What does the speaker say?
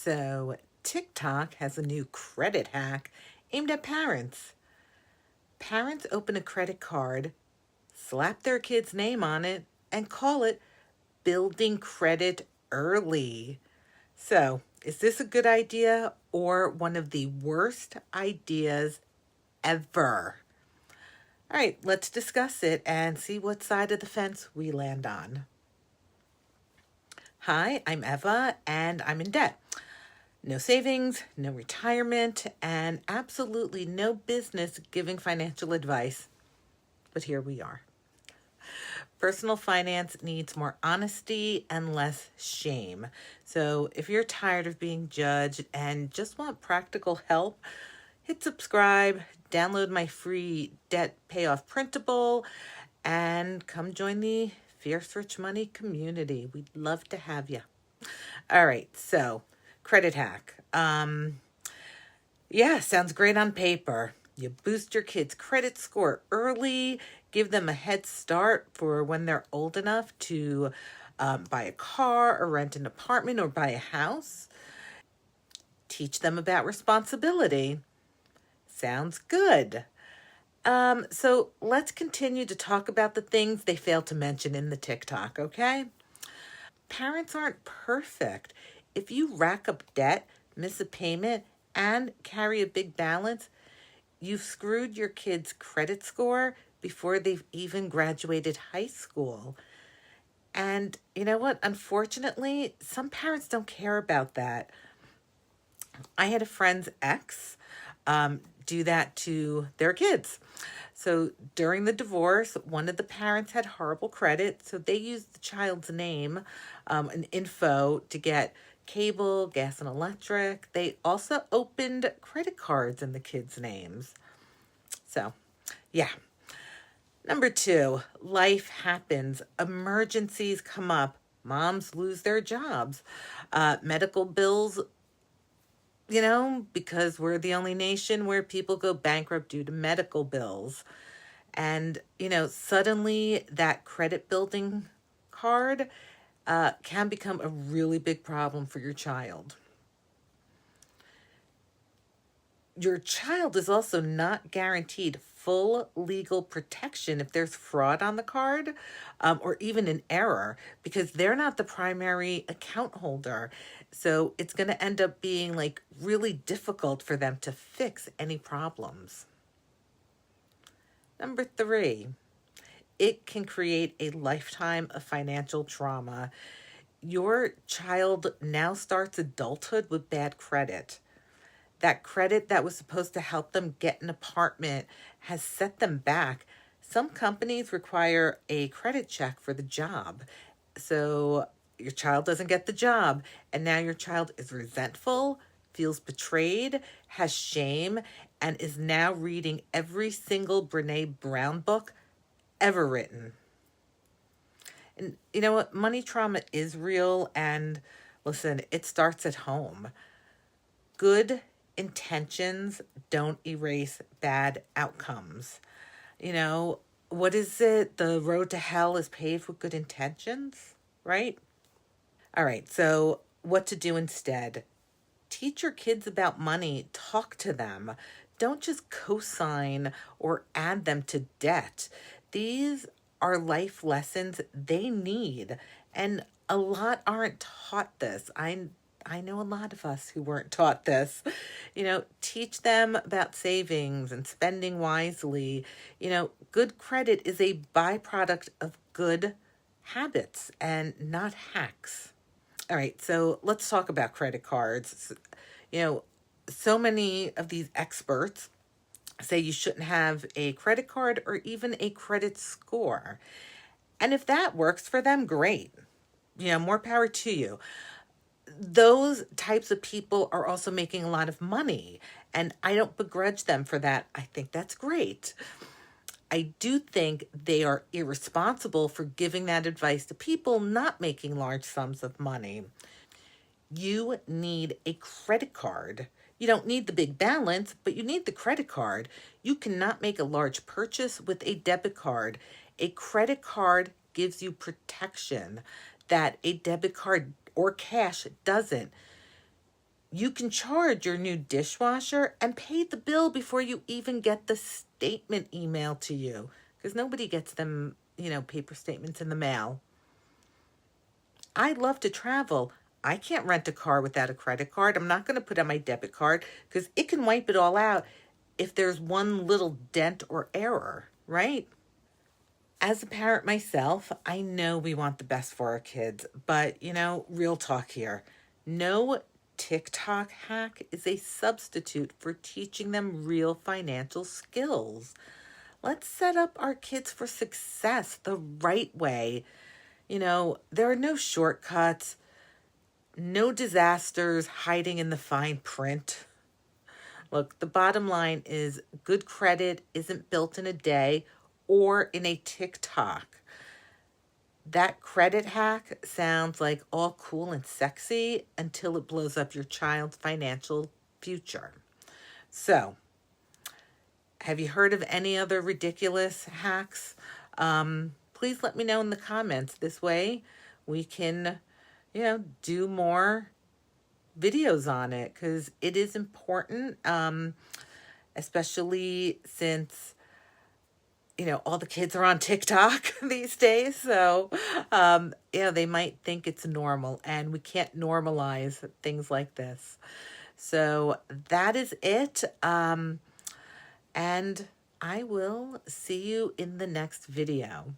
So, TikTok has a new credit hack aimed at parents. Parents open a credit card, slap their kid's name on it, and call it building credit early. So, is this a good idea or one of the worst ideas ever? All right, let's discuss it and see what side of the fence we land on. Hi, I'm Eva, and I'm in debt. No savings, no retirement, and absolutely no business giving financial advice. But here we are. Personal finance needs more honesty and less shame. So if you're tired of being judged and just want practical help, hit subscribe, download my free debt payoff printable, and come join the Fierce Rich Money community. We'd love to have you. All right, so credit hack. Yeah, sounds great on paper. You boost your kids' credit score early, give them a head start for when they're old enough to buy a car or rent an apartment or buy a house. Teach them about responsibility. Sounds good. So let's continue to talk about the things they fail to mention in the TikTok, okay? Parents aren't perfect. If you rack up debt, miss a payment, and carry a big balance, you've screwed your kid's credit score before they've even graduated high school. And you know what? Unfortunately, some parents don't care about that. I had a friend's ex do that to their kids. So during the divorce, one of the parents had horrible credit, so they used the child's name and info to get cable, gas, and electric. They also opened credit cards in the kids' names. So, yeah. Number two, life happens. Emergencies come up. Moms lose their jobs. Medical bills, because we're the only nation where people go bankrupt due to medical bills. And, suddenly that credit building card can become a really big problem for your child. Your child is also not guaranteed full legal protection if there's fraud on the card or even an error because they're not the primary account holder. So it's going to end up being like really difficult for them to fix any problems. Number three, it can create a lifetime of financial trauma. Your child now starts adulthood with bad credit. That credit that was supposed to help them get an apartment has set them back. Some companies require a credit check for the job. So your child doesn't get the job, and now your child is resentful, feels betrayed, has shame, and is now reading every single Brene Brown book ever written. And you know what? Money trauma is real, and listen, it starts at home. Good intentions don't erase bad outcomes. What is it? The road to hell is paved with good intentions, right? All right, so what to do instead? Teach your kids about money, talk to them. Don't just co-sign or add them to debt. These are life lessons they need, and a lot aren't taught this. I know a lot of us who weren't taught this. Teach them about savings and spending wisely. Good credit is a byproduct of good habits and not hacks. All right, so let's talk about credit cards. So many of these experts say you shouldn't have a credit card or even a credit score. And if that works for them, great. More power to you. Those types of people are also making a lot of money, and I don't begrudge them for that. I think that's great. I do think they are irresponsible for giving that advice to people not making large sums of money. You need a credit card. You don't need the big balance, but you need the credit card. You cannot make a large purchase with a debit card. A credit card gives you protection that a debit card or cash doesn't. You can charge your new dishwasher and pay the bill before you even get the statement emailed to you, because nobody gets them, paper statements in the mail. I love to travel. I can't rent a car without a credit card. I'm not going to put on my debit card because it can wipe it all out if there's one little dent or error, right? As a parent myself, I know we want the best for our kids, but real talk here. No TikTok hack is a substitute for teaching them real financial skills. Let's set up our kids for success the right way. There are no shortcuts, no disasters hiding in the fine print. Look, the bottom line is good credit isn't built in a day or in a TikTok. That credit hack sounds like all cool and sexy until it blows up your child's financial future. So, have you heard of any other ridiculous hacks? Please let me know in the comments. This way we can, do more videos on it, because it is important, especially since all the kids are on TikTok these days. So, they might think it's normal, and we can't normalize things like this. So that is it. And I will see you in the next video.